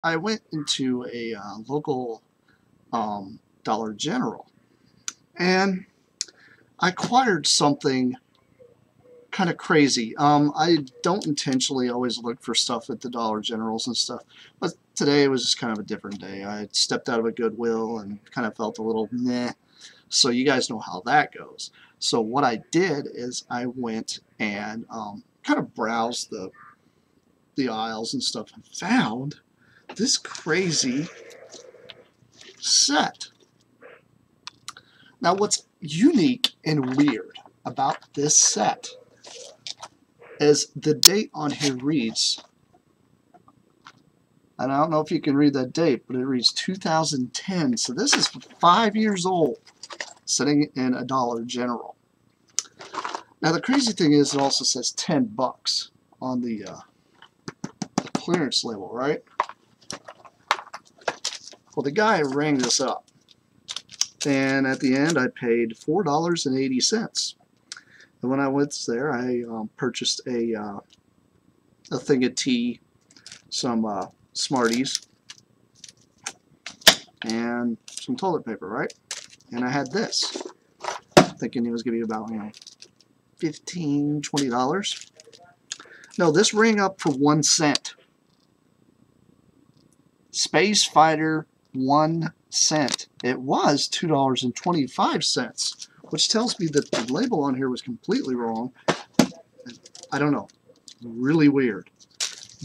I went into a local Dollar General, and I acquired something kind of crazy. I don't intentionally always look for stuff at the Dollar Generals and stuff, but today was just kind of a different day. I stepped out of a Goodwill and kind of felt a little meh. So you guys know how that goes. So what I did is I went and kind of browsed the aisles and stuff and found this crazy set. Now what's unique and weird about this set is the date on here reads, and I don't know if you can read that date, but it reads 2010. So this is 5 years old, sitting in a Dollar General. Now the crazy thing is it also says 10 bucks on the clearance label, right? Well, the guy rang this up, and at the end I paid $4.80. And when I went there, I purchased a thing of tea, some Smarties, and some toilet paper, right? And I had this, thinking it was going to be about, $15, $20. No, this rang up for 1 cent. Space Fighter, 1 cent. It was $2.25, which tells me that the label on here was completely wrong. I don't know. Really weird.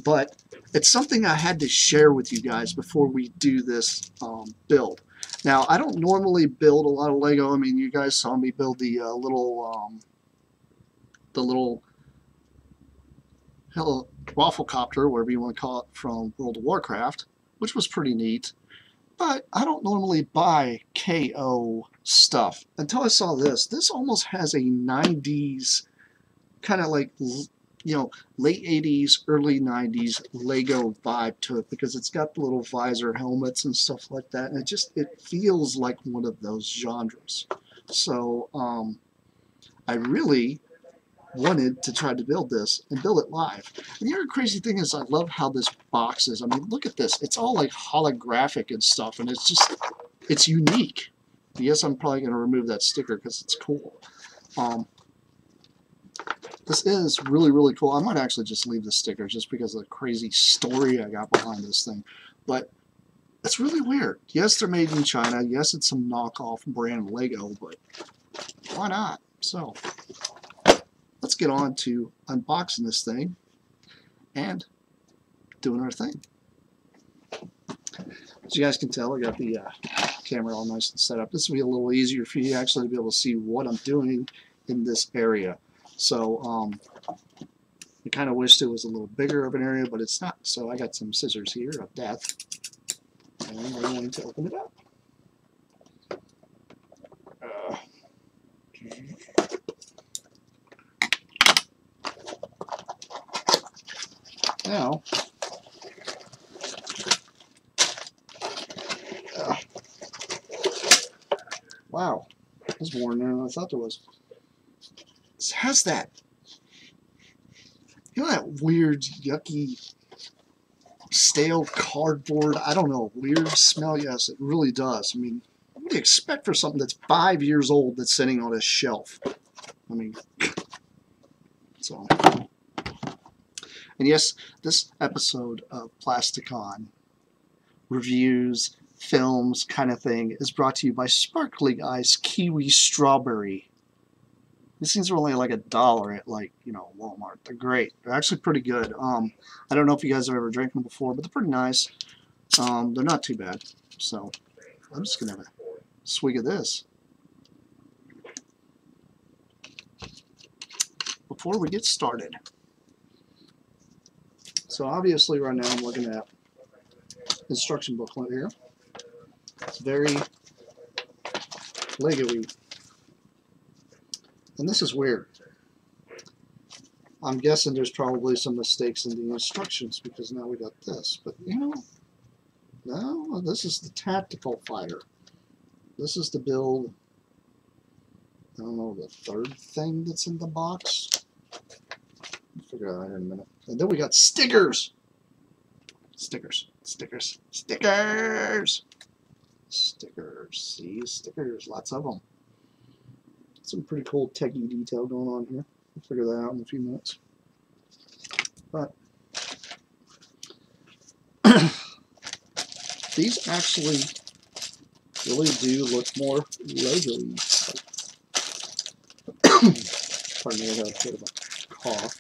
But it's something I had to share with you guys before we do this build. Now, I don't normally build a lot of Lego. I mean, you guys saw me build the little Wafflecopter, whatever you want to call it, from World of Warcraft, which was pretty neat. But I don't normally buy KO stuff until I saw this. This almost has a 90s, kind of like, late 80s, early 90s Lego vibe to it, because it's got the little visor helmets and stuff like that, and it feels like one of those genres. So I really wanted to try to build this and build it live. And the other crazy thing is I love how this box is. I mean, look at this. It's all like holographic and stuff, and it's unique. Yes, I'm probably going to remove that sticker because it's cool. This is really, really cool. I might actually just leave the sticker just because of the crazy story I got behind this thing. But it's really weird. Yes, they're made in China. Yes, it's some knockoff brand Lego, but why not? So let's get on to unboxing this thing and doing our thing. As you guys can tell, I got the camera all nice and set up. This will be a little easier for you actually to be able to see what I'm doing in this area. So I kind of wished it was a little bigger of an area, but it's not. So I got some scissors here of death, and we're going to open it up. Now, wow, there's more in there than I thought there was. It has that, that weird, yucky, stale cardboard, I don't know, weird smell. Yes, it really does. I mean, what do you expect for something that's 5 years old that's sitting on a shelf? I mean, so. And yes, this episode of Plasticon reviews, films kind of thing is brought to you by Sparkling Ice Kiwi Strawberry. These things are only like $1 at Walmart. They're great. They're actually pretty good. I don't know if you guys have ever drank them before, but they're pretty nice. They're not too bad. So I'm just gonna have a swig of this before we get started. So obviously right now I'm looking at instruction booklet here. It's very Lego-y. And this is weird. I'm guessing there's probably some mistakes in the instructions because now we got this. But no, this is the tactical fighter. This is the build, I don't know, the third thing that's in the box. I'll figure that out in a minute. And then we got stickers. Stickers. Stickers. Stickers! Stickers. See? Stickers. Lots of them. Some pretty cool techie detail going on here. We'll figure that out in a few minutes. But these actually really do look more Lego-y. Pardon me, I got a bit of a cough.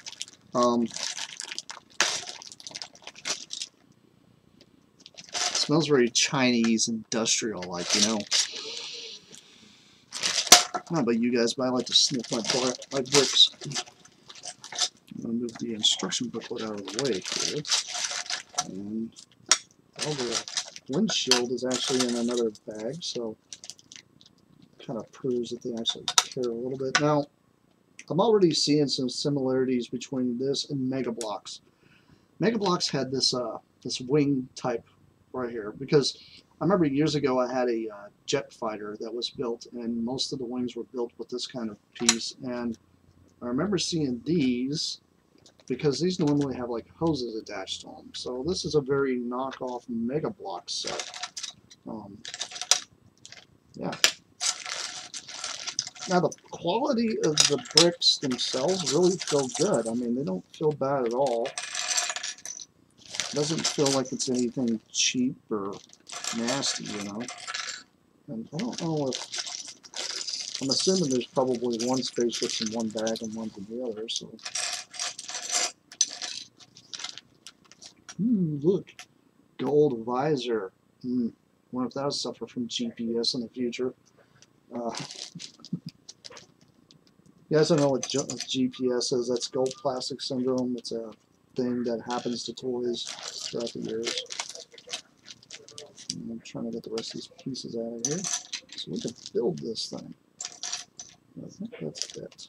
Smells very Chinese, industrial-like, you know. I don't know about you guys, but I like to sniff my bricks. I'm going to move the instruction booklet out of the way here. And the windshield is actually in another bag, so kind of proves that they actually care a little bit. Now, I'm already seeing some similarities between this and Mega Bloks. Mega Bloks had this this wing type right here, because I remember years ago I had a jet fighter that was built, and most of the wings were built with this kind of piece, and I remember seeing these because these normally have like hoses attached to them. So this is a very knockoff Mega Bloks set. Yeah. Now the quality of the bricks themselves really feel good. I mean, they don't feel bad at all. Doesn't feel like it's anything cheap or nasty, you know. And I don't know if, I'm assuming there's probably one spaceship in one bag and one in the other, so. Look, gold visor. Wonder if that'll suffer from GPS in the future. You guys don't know what GPS is? That's gold plastic syndrome. It's a thing that happens to toys throughout the years. I'm trying to get the rest of these pieces out of here so we can build this thing. I think that's it.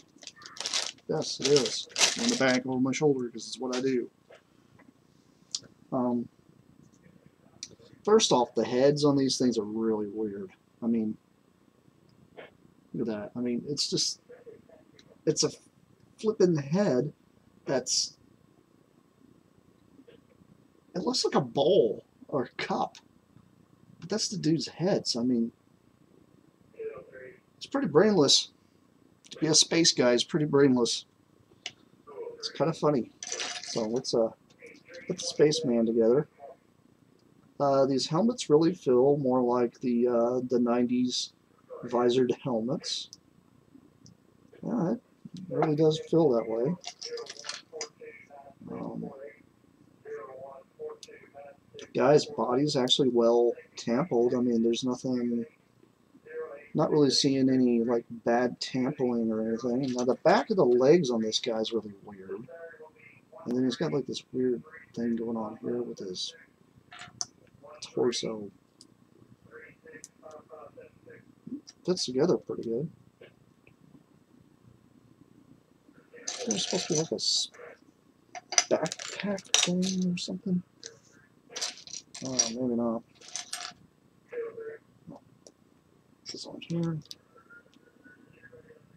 Yes, it is. On the back over my shoulder because it's what I do. First off, the heads on these things are really weird. I mean, look at that. I mean, it's just, it's a flipping head that's, it looks like a bowl or a cup, but that's the dude's head. So I mean, it's pretty brainless. To be a space guy is pretty brainless. It's kind of funny. So let's put the spaceman together. These helmets really feel more like the 90s visored helmets. Yeah, it really does feel that way. Guy's body's actually well tampled. I mean, there's nothing, not really seeing any like bad tampling or anything. Now the back of the legs on this guy's really weird. And then he's got like this weird thing going on here with his torso. Fits together pretty good. There's supposed to be like a backpack thing or something. Oh, maybe not. Put this on here.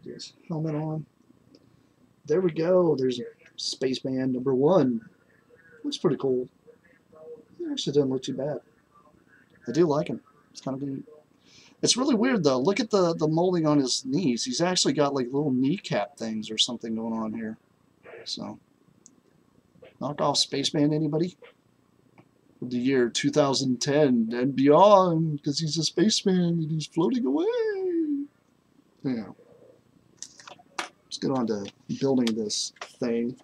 Get his helmet on. There we go. There's Spaceman #1. Looks pretty cool. It actually doesn't look too bad. I do like him. It's kind of neat. It's really weird though. Look at the molding on his knees. He's actually got like little kneecap things or something going on here. So, knock off Spaceman, anybody? The year 2010 and beyond, because he's a spaceman and he's floating away. Yeah. Let's get on to building this thing.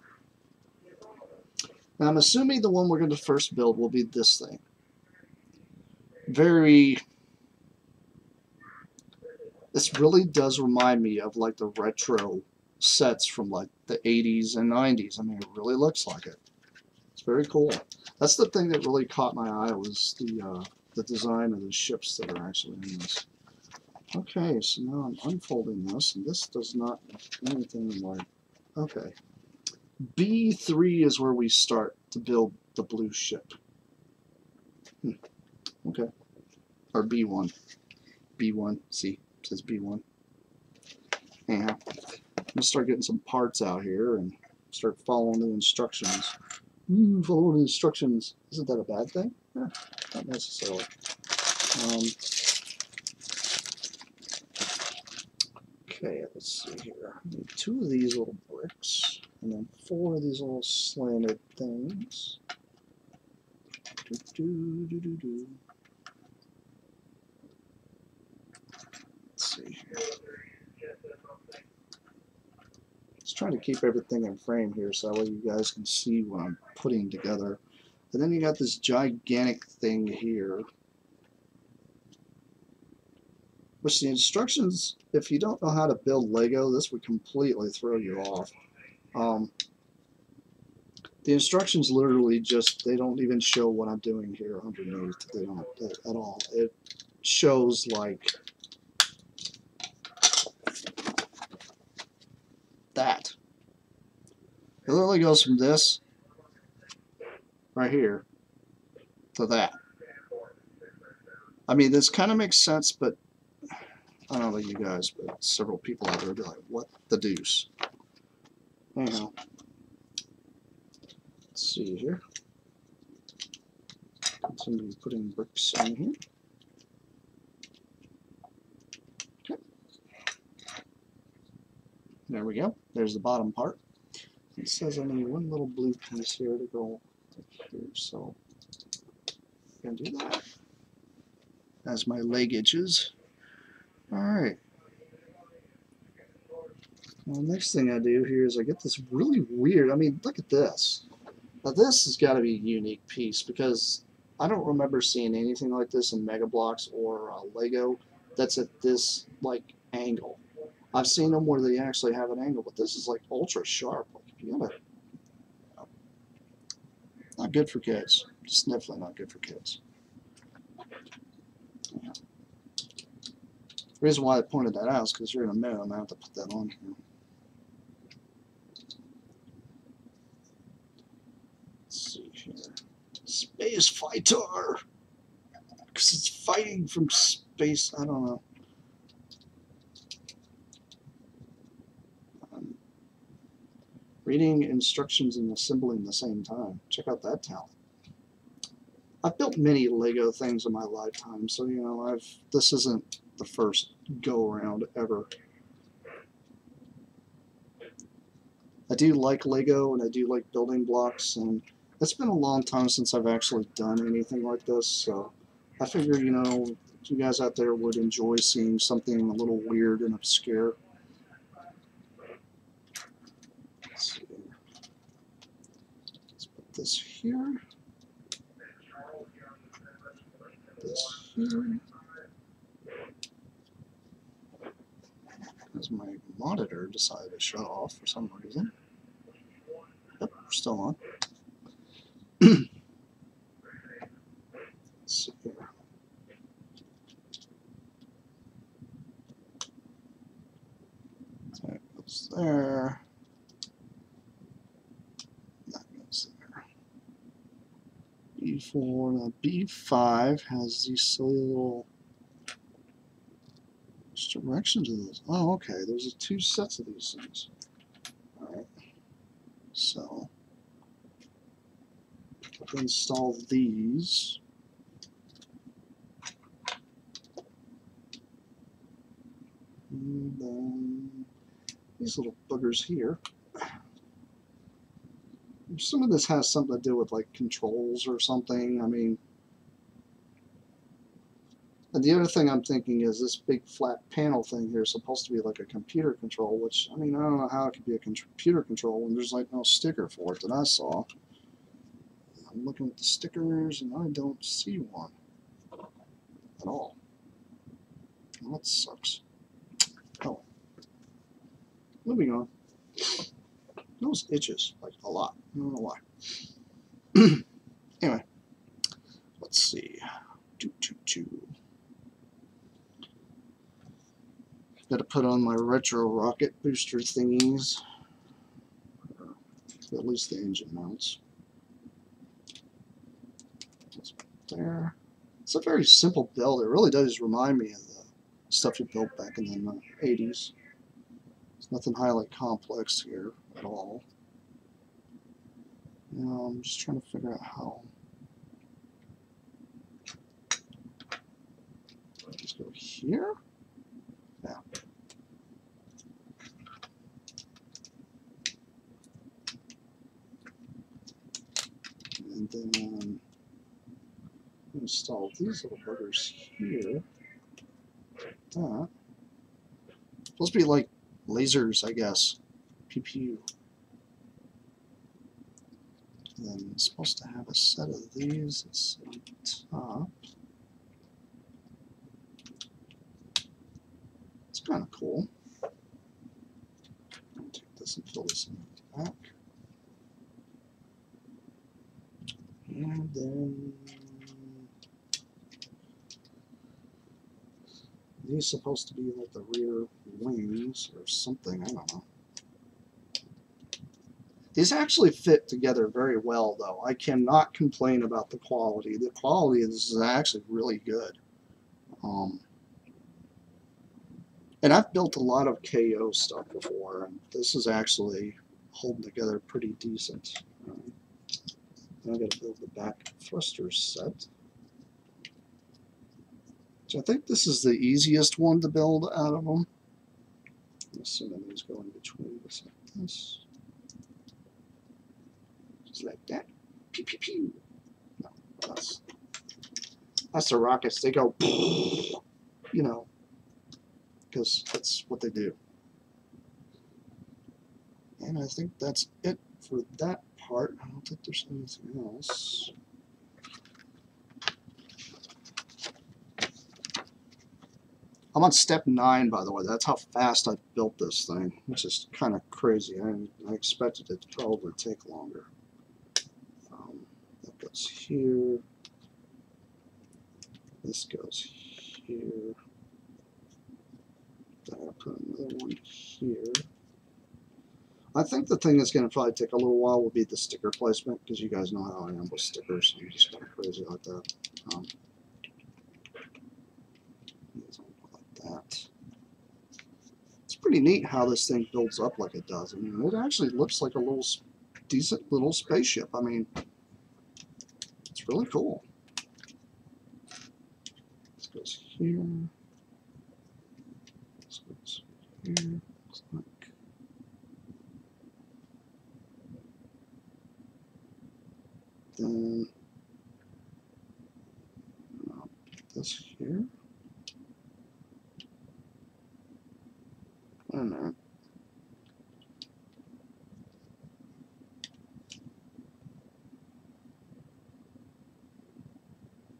Now I'm assuming the one we're going to first build will be this thing. This really does remind me of like the retro sets from like the 80s and 90s. I mean, it really looks like it. It's very cool. That's the thing that really caught my eye, was the design of the ships that are actually in this. Okay, so now I'm unfolding this, and this does not have anything like. Okay, B3 is where we start to build the blue ship. Okay, or B1. B1. See, it says B1. Anyhow, I'm gonna start getting some parts out here and start following the instructions. Follow the instructions. Isn't that a bad thing? Yeah, not necessarily. Um, okay, let's see here. I need 2 of these little bricks, and then 4 of these little slanted things. Let's see here. Let's try to keep everything in frame here so that way you guys can see what I'm putting together. And then you got this gigantic thing here, which the instructions, if you don't know how to build Lego, this would completely throw you off. The instructions literally just, they don't even show what I'm doing here underneath. They don't at all. It shows like that. It literally goes from this right here to that. I mean, this kind of makes sense, but I don't know about you guys, but several people out there will be like, what the deuce? Anyhow, let's see here. Continue putting bricks in here. Okay. There we go. There's the bottom part. It says I need 1 little blue piece here to go here, so I'm going to do that as my leg itches. Alright. Well, the next thing I do here is I get this really weird, I mean, look at this. Now this has got to be a unique piece because I don't remember seeing anything like this in Mega Bloks or Lego that's at this, like, angle. I've seen them where they actually have an angle, but this is, like, ultra sharp. Like, you gotta, not good for kids. Just definitely not good for kids. Yeah. The reason why I pointed that out is because here in a minute I'm going to have to put that on here. Let's see here. Space fighter! Because it's fighting from space. I don't know. Reading instructions and assembling at the same time. Check out that talent. I've built many Lego things in my lifetime, so you know, this isn't the first go around ever. I do like Lego and I do like building blocks, and it's been a long time since I've actually done anything like this, so I figure, you know, you guys out there would enjoy seeing something a little weird and obscure. Let's see. Let's put this here. This here. Because my monitor decided to shut off for some reason. Yep, we're still on. Let's see here. That goes there. That goes there. B4. Now B5 has these silly little. Which direction to this? Oh, okay. There's 2 sets of these things. Alright. So, install these. And then these little boogers here. Some of this has something to do with like controls or something. I mean, and the other thing I'm thinking is this big flat panel thing here is supposed to be like a computer control, which, I mean, I don't know how it could be a computer control when there's like no sticker for it that I saw. I'm looking at the stickers and I don't see one at all. Well, that sucks. Oh. Moving on. Those itches like a lot. I don't know why. Anyway, let's see. Got to put on my retro rocket booster thingies. At least the engine mounts. Let's put there. It's a very simple build. It really does remind me of the stuff you built back in the 80s. There's nothing highly complex here at all. I'm just trying to figure out how. Just go here. Yeah. And then install these little buggers here. That. Supposed to be like lasers, I guess. PPU. And then it's supposed to have a set of these. It's on top. It's kind of cool. I'll take this and fill this in the back. And then these supposed to be like the rear wings or something. I don't know. These actually fit together very well, though. I cannot complain about the quality. The quality is actually really good. And I've built a lot of KO stuff before, and this is actually holding together pretty decent. Now I got to build the back thruster set. So I think this is the easiest one to build out of them. I'm assuming these go in between, just like this. Just like that. Pew, pew, pew. No, that's the rockets. They go, you know, because that's what they do. And I think that's it for that part. I don't think there's anything else. I'm on step 9, by the way. That's how fast I built this thing, which is kind of crazy. I expected it to probably take longer. That goes here. This goes here. Then I'll put another one here. I think the thing that's going to probably take a little while will be the sticker placement, because you guys know how I am with stickers. I'm just kind of crazy like that. Like that. It's pretty neat how this thing builds up like it does. I mean, it actually looks like a little decent little spaceship. I mean, it's really cool. This goes here. This goes here. Looks like. Then I'll put this here. Wait a minute.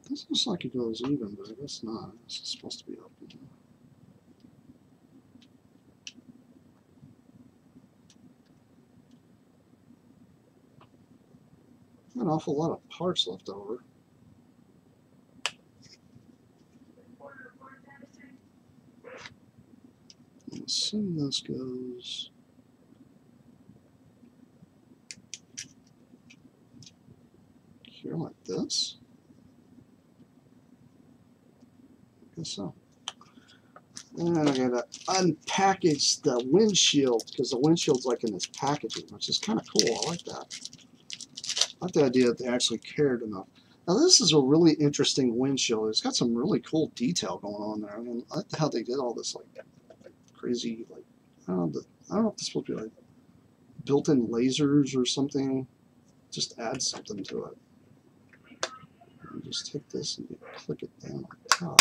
This looks like it goes even, but I guess not. This is supposed to be open. An awful lot of parts left over. I assume this goes here like this. I guess so. And I gotta unpackage the windshield, because the windshield's like in this packaging, which is kind of cool. I like that. I like the idea that they actually cared enough. Now this is a really interesting windshield. It's got some really cool detail going on there. I mean, I like how they did all this like crazy, like I don't know if this is supposed to be like built-in lasers or something. Just add something to it. And just take this and click it down on top.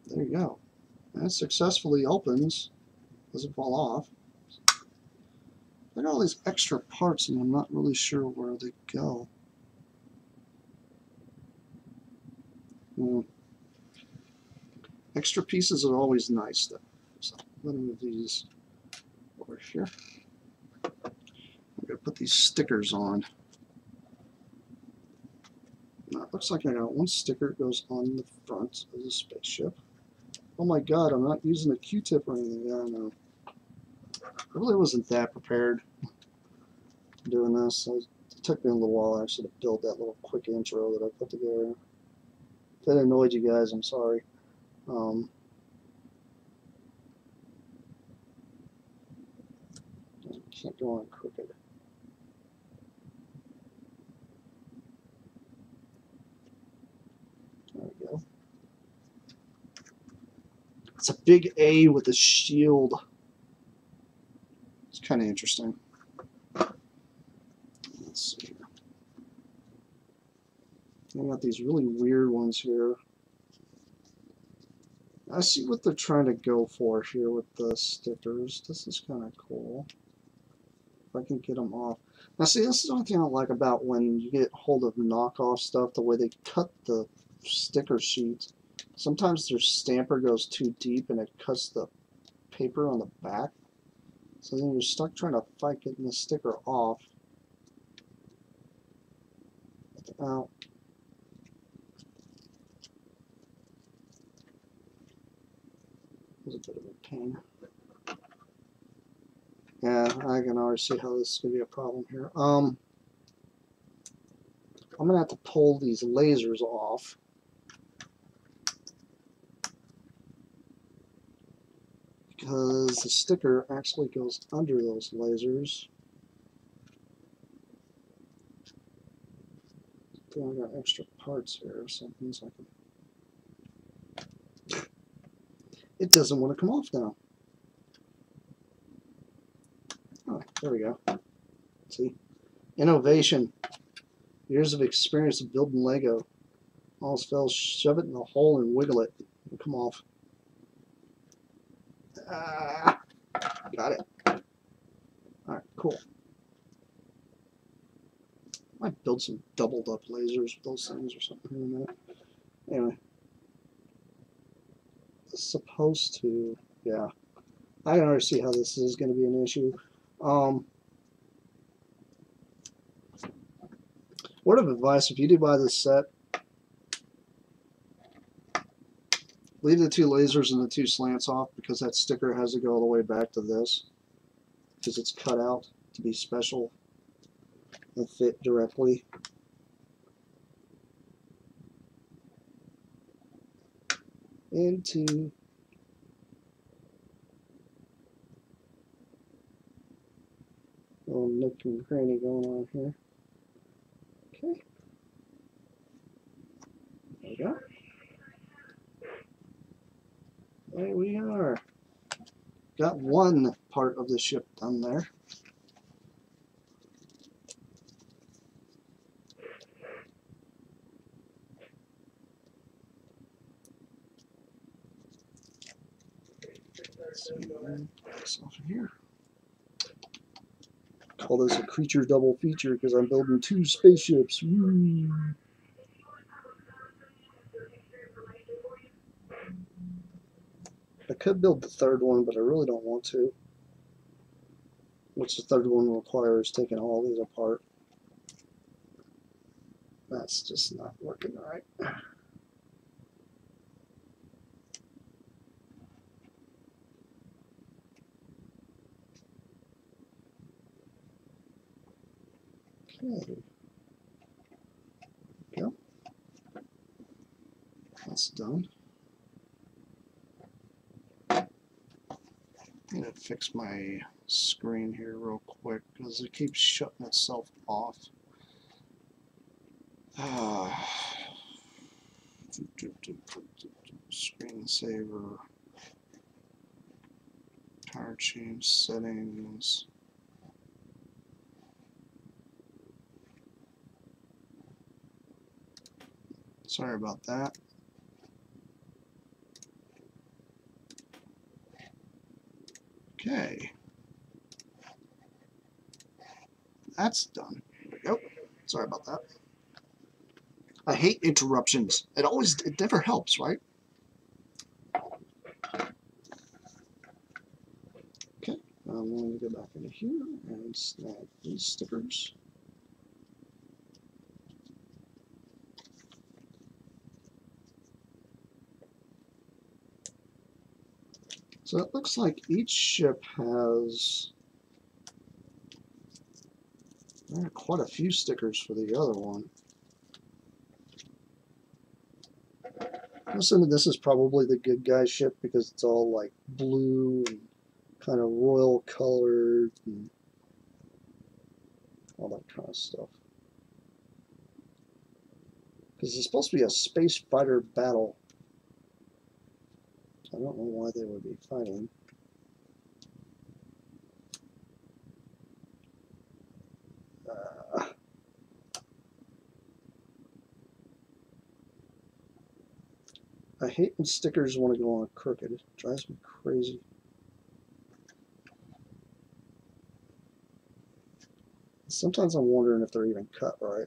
There you go. And it successfully opens. Doesn't fall off. I got all these extra parts and I'm not really sure where they go. Extra pieces are always nice though. So let me move these over here. I'm going to put these stickers on. Now it looks like I got one sticker that goes on the front of the spaceship. Oh my god, I'm not using a Q-tip or anything. Yeah, I know. I really wasn't that prepared doing this. It took me a little while actually to build that little quick intro that I put together. If that annoyed you guys, I'm sorry. Can't go on crooked. There we go. It's a big A with a shield. It's kind of interesting. Let's see. I got these really weird ones here. I see what they're trying to go for here with the stickers. This is kind of cool. If I can get them off. Now see, this is the only thing I don't like about when you get hold of knockoff stuff, the way they cut the sticker sheets. Sometimes their stamper goes too deep and it cuts the paper on the back. So then you're stuck trying to fight getting the sticker off. Out. It was a bit of a pain. Yeah, I can already see how this is going to be a problem here. I'm going to have to pull these lasers off. Because the sticker actually goes under those lasers. I got extra parts here or something, so I can... It doesn't want to come off now. Oh, there we go. See? Innovation. Years of experience of building Lego. Almost fell, shove it in the hole and wiggle it. It'll come off. Got it. Alright, cool. Might build some doubled up lasers with those things or something here in a minute. Anyway. It's supposed to, yeah. I can already see how this is going to be an issue. Word of advice, if you do buy this set, leave the two lasers and the two slants off because that sticker has to go all the way back to this because it's cut out to be special and fit directly. Into a little nook and cranny going on here. Okay. There we go. There we are. Got one part of the ship done there. This off of here. Call this a creature double feature because I'm building two spaceships. Woo. I could build the third one, but I really don't want to. Which the third one requires taking all these apart. That's just not working right. Okay. Go. That's done. I'm going to fix my screen here real quick because it keeps shutting itself off. Screensaver. Power change settings. Sorry about that. Okay. That's done. There we go. Sorry about that. I hate interruptions. It never helps, right? Okay. I'm going to go back into here and snag these stickers. So it looks like each ship has quite a few stickers for the other one. I'm assuming this is probably the good guy ship because it's all like blue and kind of royal colored. And all that kind of stuff. Because it's supposed to be a space fighter battle. I don't know why they would be fighting. I hate when stickers want to go on crooked. It drives me crazy. Sometimes I'm wondering if they're even cut right.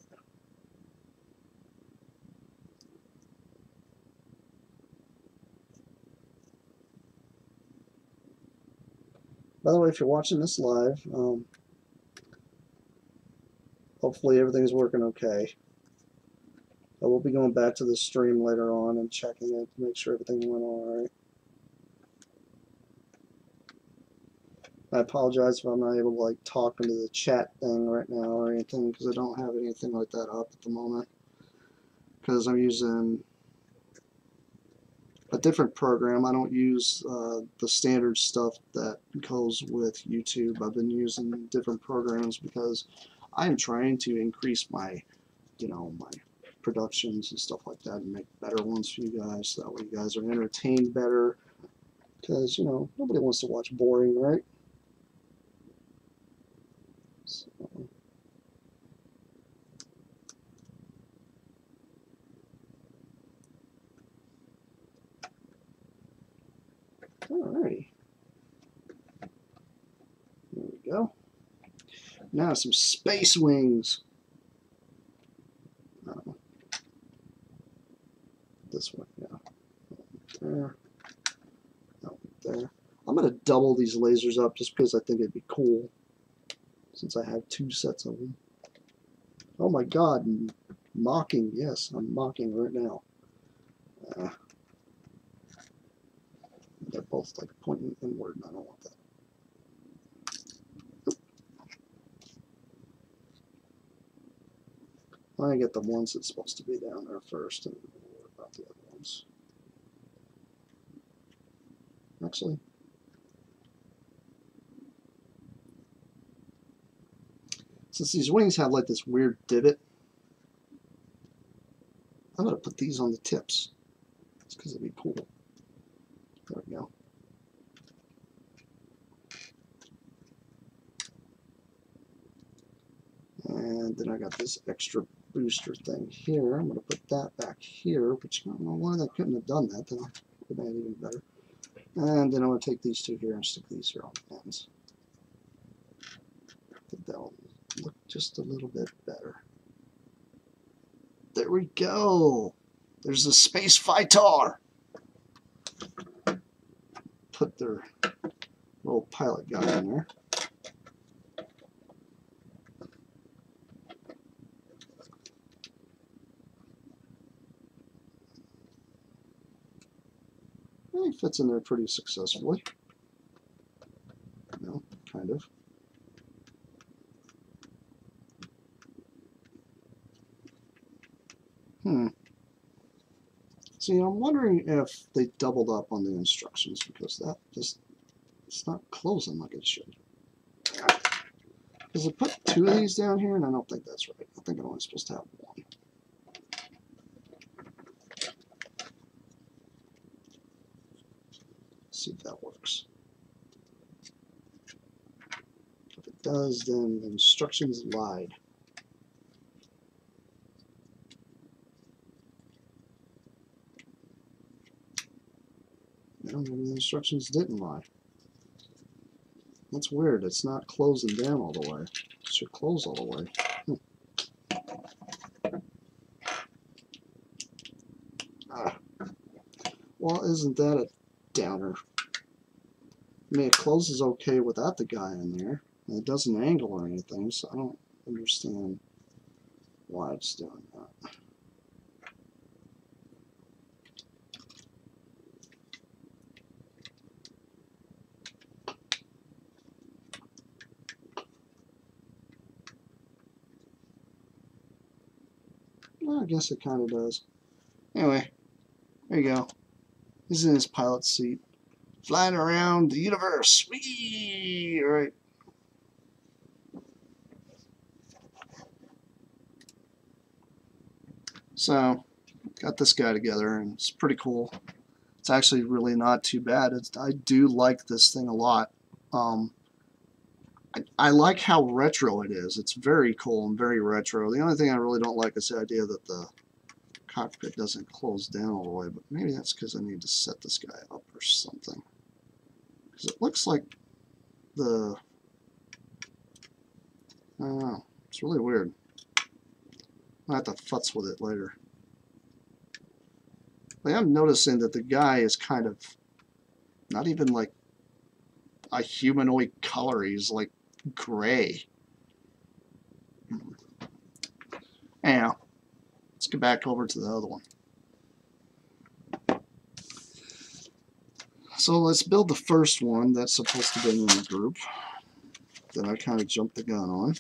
By the way, if you're watching this live, hopefully everything's working okay. I will be going back to the stream later on and checking it to make sure everything went all right. I apologize if I'm not able to like talk into the chat thing right now or anything, because I don't have anything like that up at the moment, because I'm using a different program. I don't use the standard stuff that goes with YouTube. I've been using different programs because I'm trying to increase my, my productions and stuff like that and make better ones for you guys, so that way you guys are entertained better, because, nobody wants to watch boring, right? So. Alrighty. There we go. Now some space wings. This one, yeah. There. There. I'm going to double these lasers up just because I think it'd be cool, since I have 2 sets of them. Oh my god, mocking. Yes, I'm mocking right now. They're both like pointing inward, and I don't want that. I get the ones that's supposed to be down there first, and we'll worry about the other ones. Actually, since these wings have like this weird divot, I'm going to put these on the tips. It's because it'd be cool. There we go. And then I got this extra booster thing here. I'm going to put that back here, which I don't know why they couldn't have done that. Then it would have been even better. And then I'm going to take these 2 here and stick these here on the ends. I think that'll look just a little bit better. There we go. There's the space fighter. Put their little pilot guy in there. He fits in there pretty successfully. Kind of. See, I'm wondering if they doubled up on the instructions, because that just, it's not closing like it should. Because I put 2 of these down here, and I don't think that's right. I think I'm only supposed to have 1. See if that works. If it does, then the instructions lied. No, maybe the instructions didn't lie. That's weird. It's not closing down all the way. It should close all the way. Well, isn't that a downer? I mean, it closes okay without the guy in there. And it doesn't angle or anything, so I don't understand why it's doing that. Well, I guess it kind of does. Anyway, there you go. He's in his pilot seat, flying around the universe. Whee! All right. So, got this guy together, and it's pretty cool. It's actually really not too bad. I do like this thing a lot. I like how retro it is. It's very cool and very retro. The only thing I really don't like is the idea that the cockpit doesn't close down all the way, but maybe that's because I need to set this guy up or something. Because it looks like the... I don't know. It's really weird. I'll have to futz with it later. Like, I'm noticing that the guy is kind of not even like a humanoid color. He's like gray. Anyhow, let's get back over to the other one. So let's build the first one that's supposed to be in the group that I kind of jumped the gun on.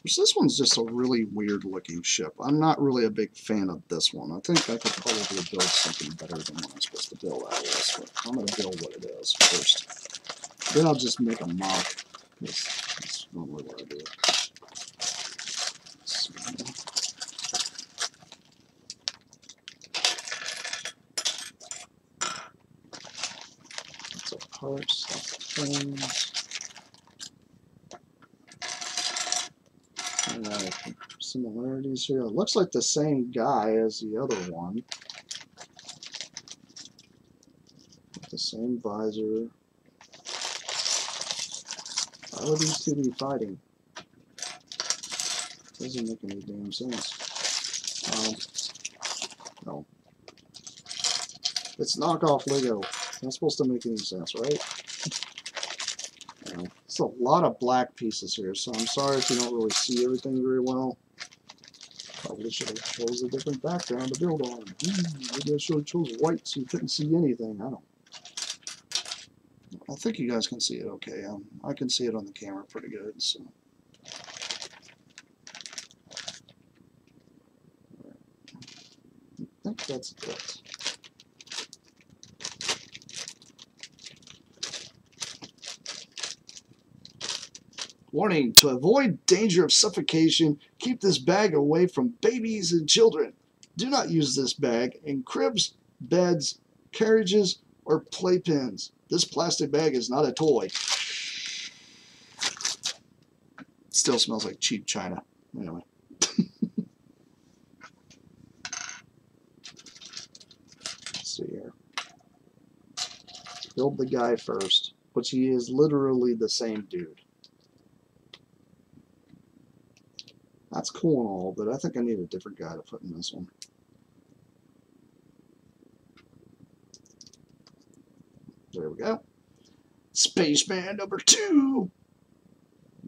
This one's just a really weird looking ship. I'm not really a big fan of this one. I think I could probably build something better than what I'm supposed to build out of this, but I'm going to build what it is first. Then I'll just make a mock, because that's normally what I do. Lots of parts, lots of things. Similarities here. It looks like the same guy as the other one. The same visor. Why would these two be fighting? Doesn't make any damn sense. No. It's knockoff Lego. Not supposed to make any sense, right? It's a lot of black pieces here, so I'm sorry if you don't really see everything very well. Probably should have chose a different background to build on. Maybe I should have chose white so you couldn't see anything. I think you guys can see it okay. I can see it on the camera pretty good. So. I think that's it. Warning, to avoid danger of suffocation, keep this bag away from babies and children. Do not use this bag in cribs, beds, carriages, or playpens. This plastic bag is not a toy. Still smells like cheap china. Anyway. Let's see here. Build the guy first, which he is literally the same dude. That's cool and all, but I think I need a different guy to put in this one. There we go. Spaceman number 2.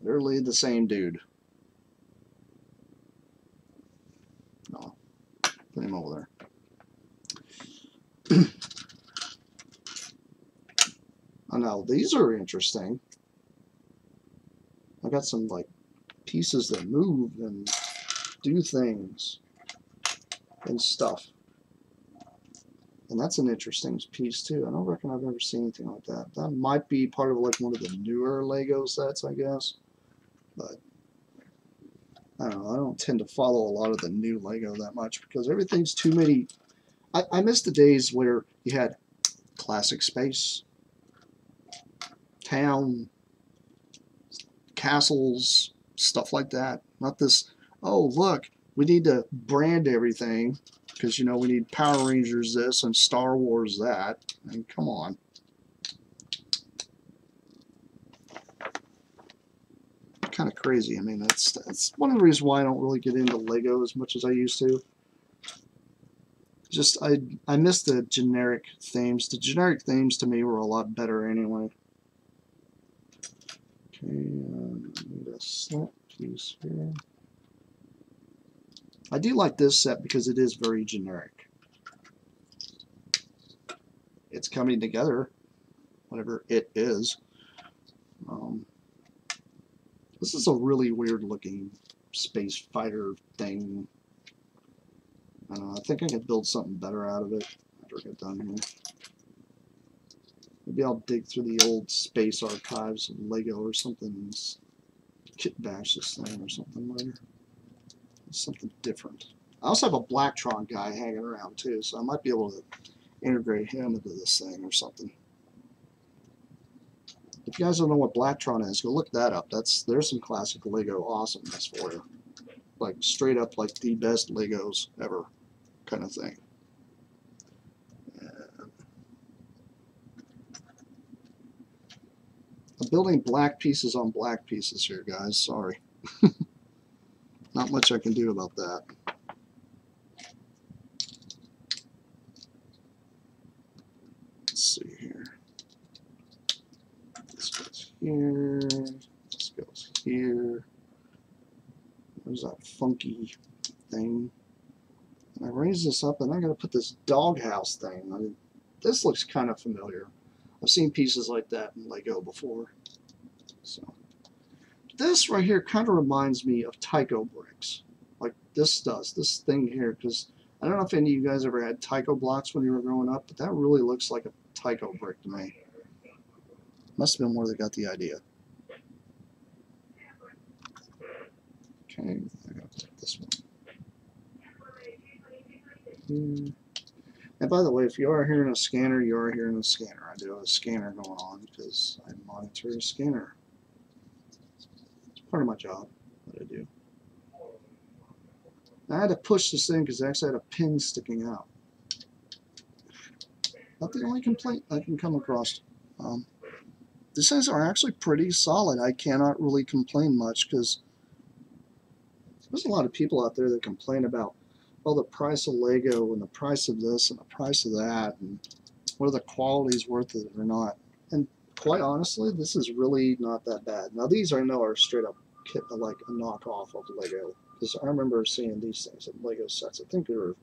Literally the same dude. No, put him over there. Oh, now these are interesting. I got some like pieces that move and do things and stuff. And that's an interesting piece too. I don't reckon I've ever seen anything like that. That might be part of like one of the newer Lego sets, I guess. But I don't know. I don't tend to follow a lot of the new Lego that much because everything's too many. I miss the days where you had classic space, town, castles, stuff like that. Not this, oh, look, we need to brand everything because, you know, we need Power Rangers this and Star Wars that. I mean, come on. Kind of crazy. I mean, that's one of the reasons why I don't really get into Lego as much as I used to. Just, I miss the generic themes. The generic themes to me were a lot better anyway. Okay, need a snap piece here. I do like this set because it is very generic. It's coming together, whatever it is. This is a really weird looking space fighter thing. I don't know, I think I could build something better out of it after I get done here. Maybe I'll dig through the old space archives of Lego or something and kit bash this thing or something later. Something different. I also have a Blacktron guy hanging around too, so I might be able to integrate him into this thing or something. If you guys don't know what Blacktron is, go look that up. There's some classic Lego awesomeness for you. Like straight up like the best Legos ever kind of thing. I'm building black pieces on black pieces here, guys. Sorry. Not much I can do about that. Let's see here. This goes here. This goes here. There's that funky thing. And I raise this up, and I got to put this doghouse thing. I mean, this looks kind of familiar. I've seen pieces like that in Lego before. So this right here kind of reminds me of Tycho bricks, like this does. This thing here, because I don't know if any of you guys ever had Tycho blocks when you were growing up, but that really looks like a Tycho brick to me. Must have been where they got the idea. Okay, I gotta put this one here. And by the way, if you are hearing a scanner, you are hearing a scanner. I do have a scanner going on because I monitor a scanner. It's part of my job that I do. I had to push this thing because I actually had a pin sticking out. Not the only complaint I can come across. These things are actually pretty solid. I cannot really complain much because there's a lot of people out there that complain about, well, the price of Lego and the price of this and the price of that and whether the quality's worth it or not. And quite honestly, this is really not that bad. Now these I know are straight up like a knockoff of Lego, because I remember seeing these things in Lego sets. I think they were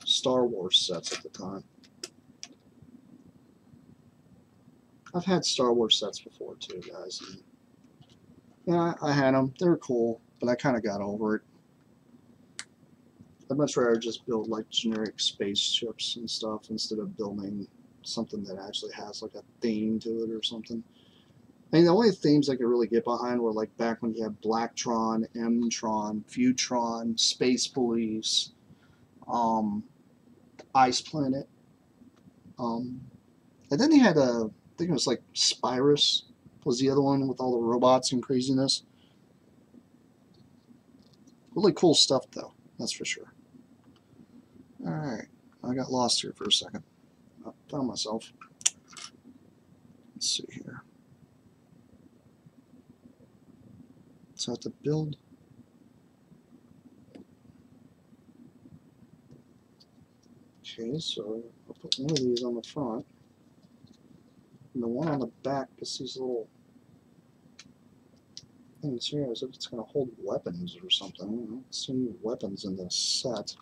Star Wars sets at the time. I've had Star Wars sets before too, guys. And yeah, I had them. They were cool, but I kind of got over it. I'd much rather just build like generic spaceships and stuff instead of building something that actually has like a theme to it or something. I mean, the only themes I could really get behind were like back when you had Blacktron, M-Tron, Futron, Space Police, Ice Planet, and then they had I think it was like Spirus was the other one with all the robots and craziness. Really cool stuff though, that's for sure. Alright, I got lost here for a second. I found myself. Let's see here. So I have to build. Okay, so I'll put one of these on the front. And the one on the back is these little things here as if it's going to hold weapons or something. I don't see any weapons in this set.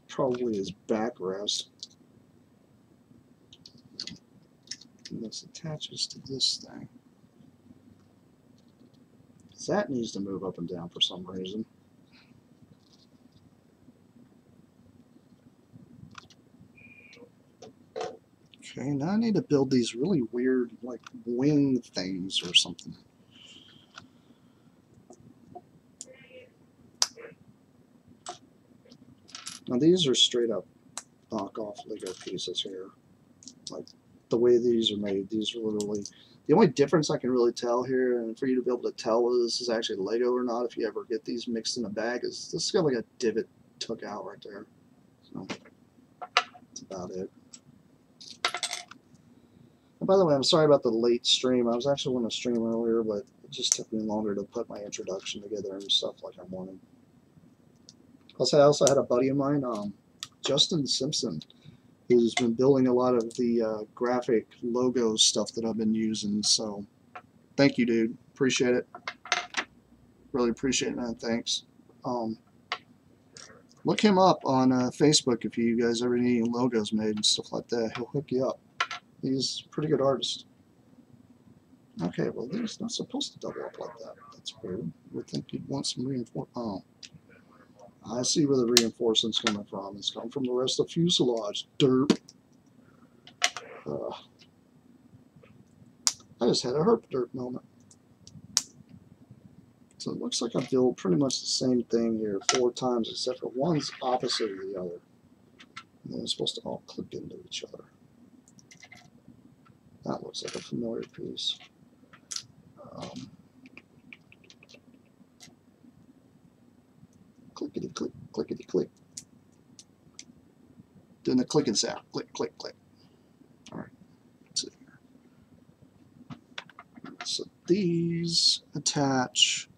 Probably his backrest. And this attaches to this thing. That needs to move up and down for some reason. Okay, now I need to build these really weird, like, wing things or something. Now these are straight up knockoff Lego pieces here. Like, the way these are made, these are literally... The only difference I can really tell here, and for you to be able to tell whether this is actually Lego or not, if you ever get these mixed in a bag, is this has got like a divot took out right there. So, that's about it. And by the way, I'm sorry about the late stream. I was actually going to stream earlier, but it just took me longer to put my introduction together and stuff like I wanted. I also had a buddy of mine, Justin Simpson, who's been building a lot of the graphic logo stuff that I've been using. So thank you, dude. Appreciate it. Really appreciate it, man. Thanks. Look him up on Facebook if you guys ever need any logos made and stuff like that. He'll hook you up. He's a pretty good artist. Okay, well, these not supposed to double up like that. That's weird. I would think you'd want some reinforcement. Oh. I see where the reinforcement's coming from. It's coming from the rest of the fuselage. Dirt. I just had a herp derp moment. So it looks like I built pretty much the same thing here 4 times, except for one's opposite of the other. And they're supposed to all click into each other. That looks like a familiar piece. Clickety click, clickety click. Doing the clicking sound. Click, click, click. Alright. Let's see here. So these attach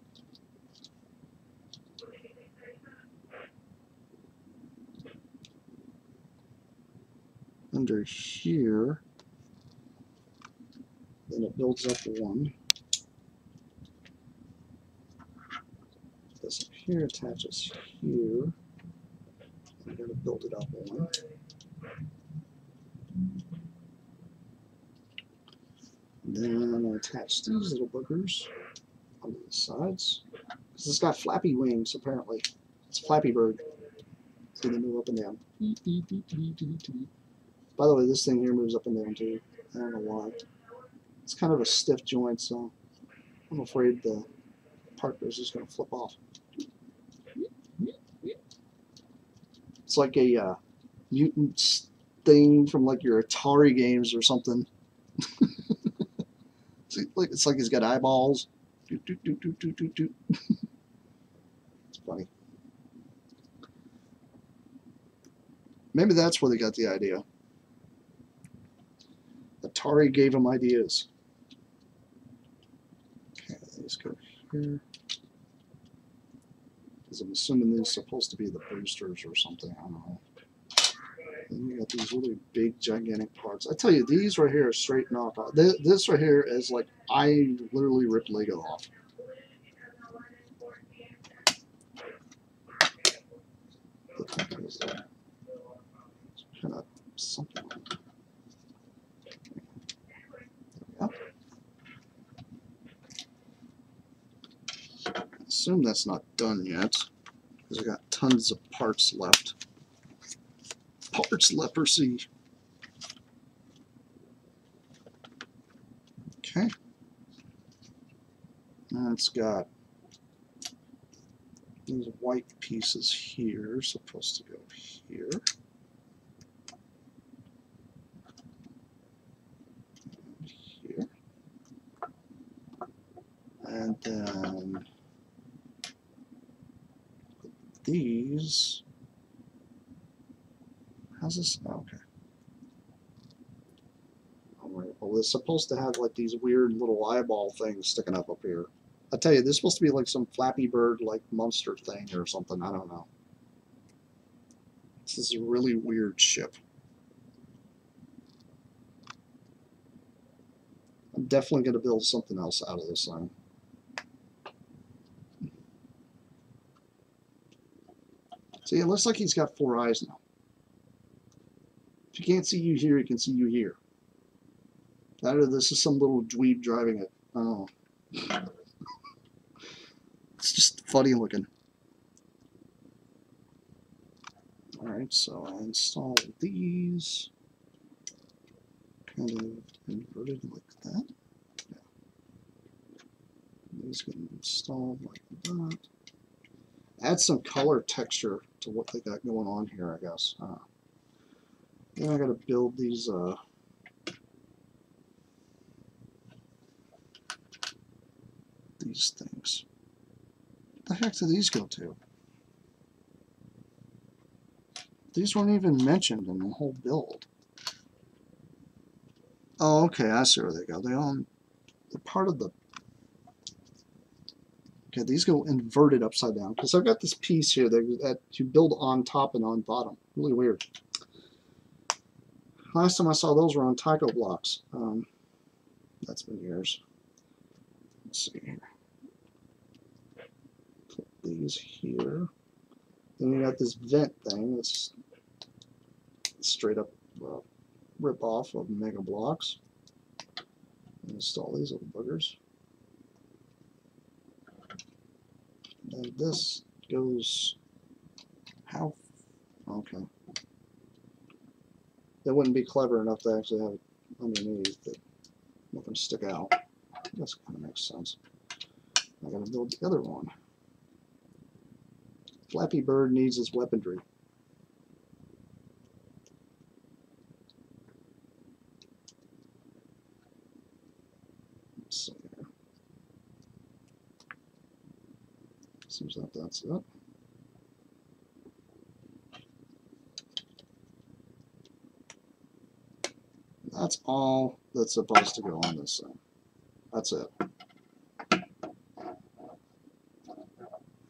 under here. Then it builds up one. This up here attaches here. I'm going to build it up one. Then I attach these little boogers on the sides. Because it's got flappy wings, apparently. It's Flappy Bird. So they move up and down. By the way, this thing here moves up and down too. I don't know why. It's kind of a stiff joint, so I'm afraid the part is just going to flip off. It's like a mutant thing from like your Atari games or something. It's like he's got eyeballs. It's funny. Maybe that's where they got the idea. Atari gave them ideas. Okay, these go here. Because I'm assuming these are supposed to be the boosters or something. I don't know. And you got these really big, gigantic parts. I tell you, these right here are straight knockoff. This right here is like I literally ripped Lego off. Kind of something. There we go. I assume that's not done yet, because I got tons of parts left. Parts leprosy. Okay. And it's got these white pieces here, supposed to go here. And here. And then these. How's this? Oh, okay. Alright, well, it's supposed to have like these weird little eyeball things sticking up here. I tell you, this is supposed to be like some Flappy Bird like monster thing or something. I don't know. This is a really weird ship. I'm definitely going to build something else out of this thing. See, it looks like he's got 4 eyes now. If you can't see you here, you can see you here. That or this is some little dweeb driving it. Oh. It's just funny looking. Alright, so I install these. Kind of inverted like that. Yeah. These get installed like that. Add some color texture to what they got going on here, I guess. Then I gotta build these things. What the heck do these go to? These weren't even mentioned in the whole build. Oh, okay, I see where they go. They're part of the... Okay, these go inverted upside down. Because I've got this piece here that you build on top and on bottom. Really weird. Last time I saw those were on taco blocks. That's been years. Let's see here. Put these here. Then you got this vent thing that's straight up rip off of Mega Blocks. Install these little boogers. And this goes how? Okay. That wouldn't be clever enough to actually have it underneath, but Nothing to stick out. That kind of makes sense. I gotta build the other one. Flappy Bird needs his weaponry. Let's see here. Seems like that's it. That's all that's supposed to go on this thing. That's it.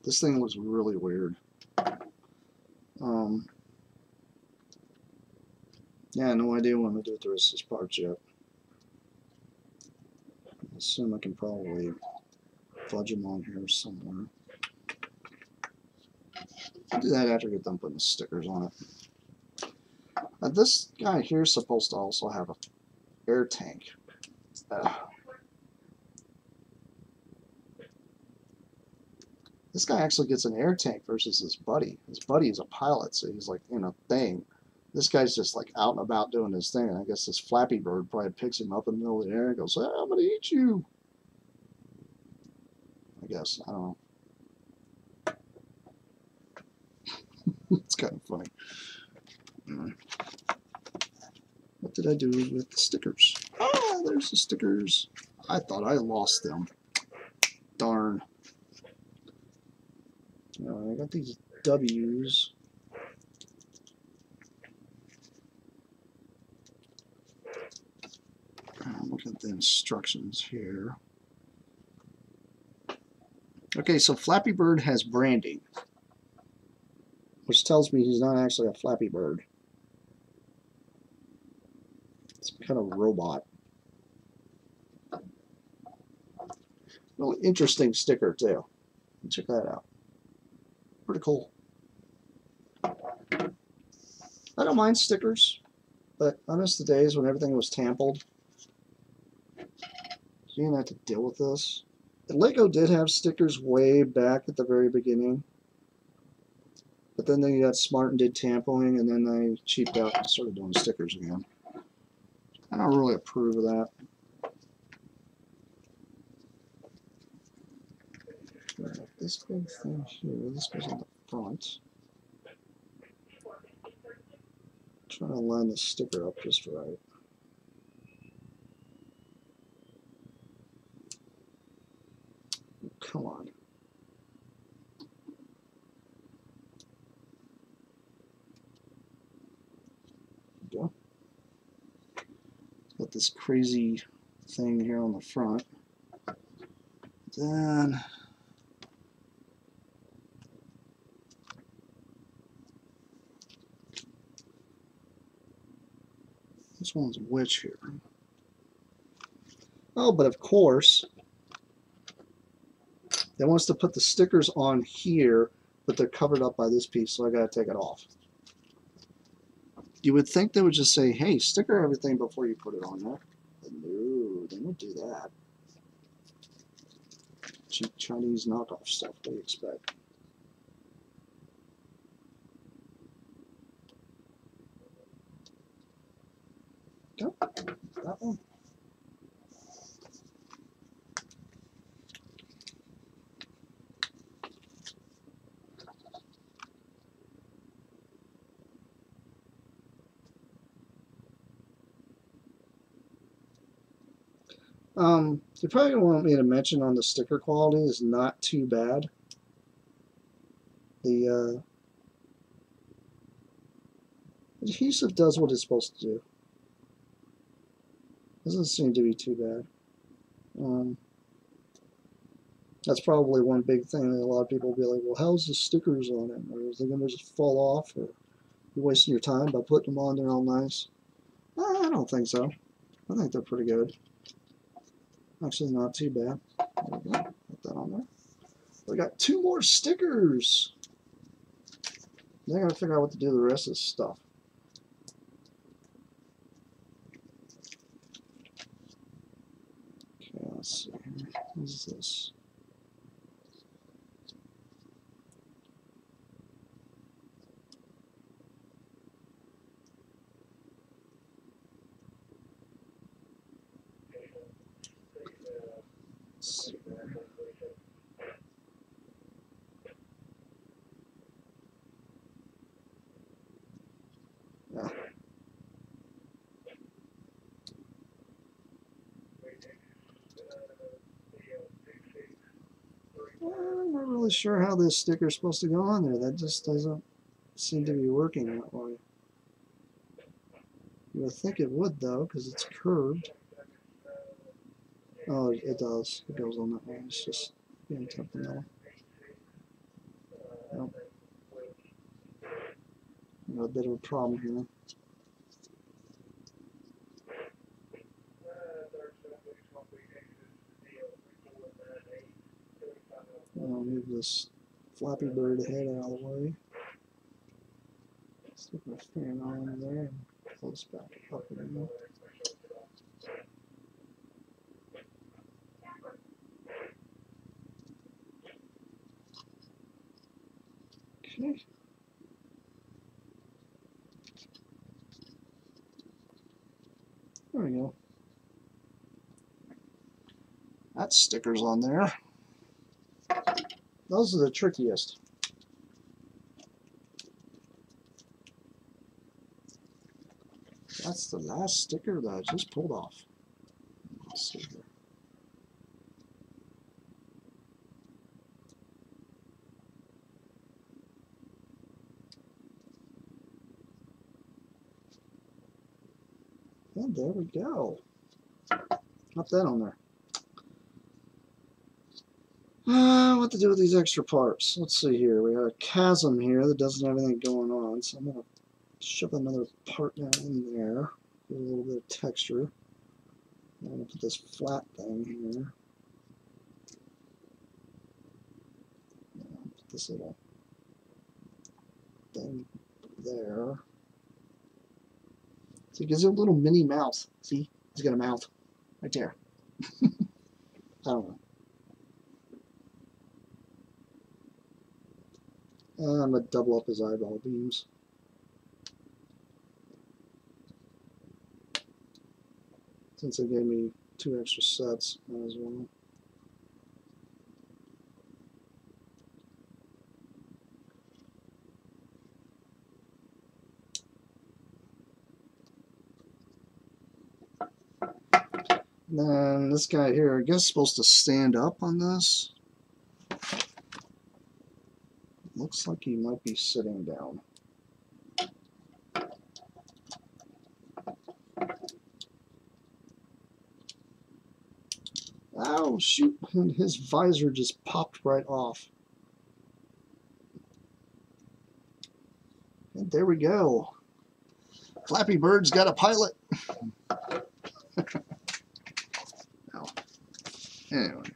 This thing was really weird. Yeah, no idea what I'm going to do with the rest of these parts yet. I assume I can probably fudge them on here somewhere. I'll do that after I get done putting the stickers on it. This guy here is supposed to also have an air tank. This guy actually gets an air tank versus his buddy. His buddy is a pilot, so he's like in a thing. This guy's just like out and about doing his thing. And I guess this Flappy Bird probably picks him up in the middle of the air and goes, hey, I'm going to eat you. I guess. I don't know. It's kind of funny. What did I do with the stickers? Ah, there's the stickers. I thought I lost them. Darn. I got these W's. Look at the instructions here. Okay, so Flappy Bird has branding, which tells me he's not actually a Flappy Bird. It's kind of a robot. Really interesting sticker too. Check that out. Pretty cool. I don't mind stickers, but I miss the days when everything was tampled. So you didn't have to deal with this. Lego did have stickers way back at the very beginning, but then they got smart and did tampering, and then they cheaped out and started doing stickers again. I don't really approve of that. This big thing here, this goes on the front. I'm trying to line the sticker up just right. Come on. There we go. Got this crazy thing here on the front. Then this one's which here? Oh, but of course, they want us to put the stickers on here, but they're covered up by this piece, so I gotta take it off. You would think they would just say, hey, sticker everything before you put it on there. But no, they don't do that. Cheap Chinese knockoff stuff, what do you expect? Go. That one. You probably want me to mention on the sticker quality is not too bad. The adhesive does what it's supposed to do. Doesn't seem to be too bad. That's probably one big thing that a lot of people will be like, well, how's the stickers on it? Or is it going to just fall off? Or you're wasting your time by putting them on there all nice? I don't think so. I think they're pretty good. Actually, not too bad. There we go. Put that on there. We got 2 more stickers. Now I gotta figure out what to do with the rest of this stuff. Okay, let's see here. What is this? I'm not really sure how this sticker is supposed to go on there. That just doesn't seem to be working that way. You would think it would though, because it's curved. Oh, it does. It goes on that way. It's just being temperamental. Yep. Got a bit of a problem here. I'll move this Flappy Bird head out of the way. Stick my fan on there and close back up again. Okay. There we go. That sticker's on there. Those are the trickiest. That's the last sticker that I just pulled off. Let's see here. And there we go. Got that on there. What to do with these extra parts? Let's see here. We got a chasm here that doesn't have anything going on, so I'm going to shove another part down in there. Give a little bit of texture. I'm going to put this flat thing here. Put this little thing there. So it gives it a little mini mouth. See? He's got a mouth right there. I don't know. I'm going to double up his eyeball beams. Since they gave me 2 extra sets, might as well. Then this guy here, I guess, is supposed to stand up on this. Looks like he might be sitting down. Oh, shoot. And his visor just popped right off. And there we go. Flappy Bird's got a pilot. No. Anyway.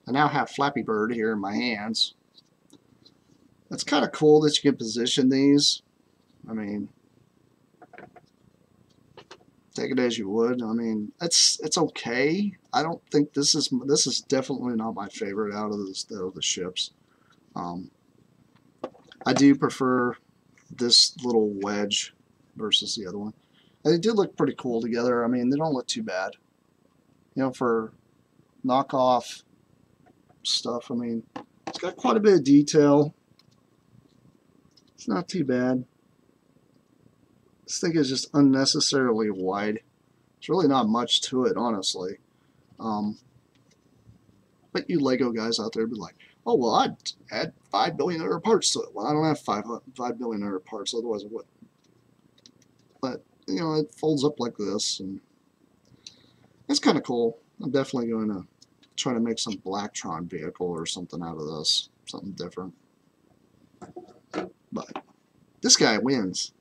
I now have Flappy Bird here in my hands. It's kind of cool that you can position these. I mean, take it as you would. I mean, it's okay. I don't think this is definitely not my favorite out of the ships. I do prefer this little wedge versus the other one. And they do look pretty cool together. I mean, they don't look too bad. You know, for knockoff stuff, I mean, it's got quite a bit of detail. It's not too bad. This thing is just unnecessarily wide. There's really not much to it, honestly. But you Lego guys out there be like, oh, well, I'd add 5 billion other parts to it. Well, I don't have 5 billion other parts, otherwise I would. But, you know, it folds up like this, and it's kind of cool. I'm definitely going to try to make some Blacktron vehicle or something out of this. Something different. But this guy wins.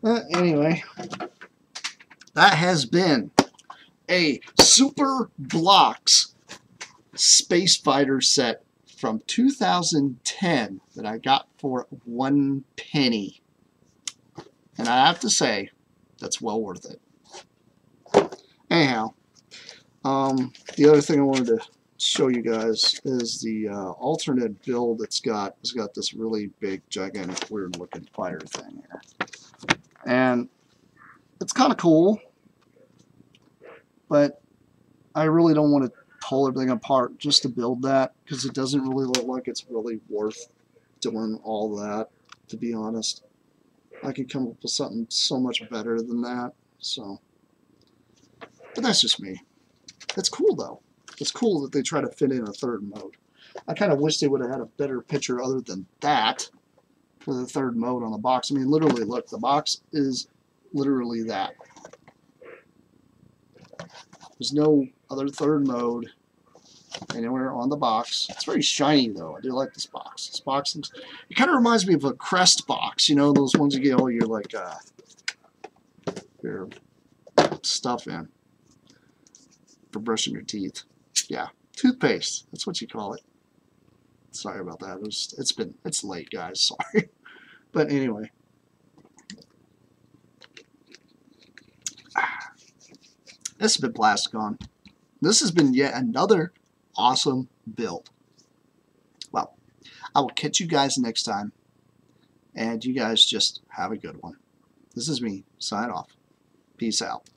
Anyway, that has been a Super Blocks Space Fighter set from 2010 that I got for 1 penny. And I have to say, that's well worth it. Anyhow, the other thing I wanted to show you guys is the alternate build it's got this really big, gigantic, weird looking fighter thing here. And it's kind of cool, but I really don't want to pull everything apart just to build that, because it doesn't really look like it's really worth doing all that, to be honest. I could come up with something so much better than that. So, but that's just me. It's cool though. It's cool that they try to fit in a third mode. I kind of wish they would have had a better picture other than that for the third mode on the box. I mean, literally, look, the box is literally that. There's no other third mode anywhere on the box. It's very shiny though. I do like this box. This box looks, it kind of reminds me of a Crest box, you know, those ones you get all your like your stuff in for brushing your teeth. Yeah, toothpaste. That's what you call it. Sorry about that. It's late, guys. Sorry. But anyway. This has been Plasticon. This has been yet another awesome build. Well, I will catch you guys next time. And you guys just have a good one. This is me. Sign off. Peace out.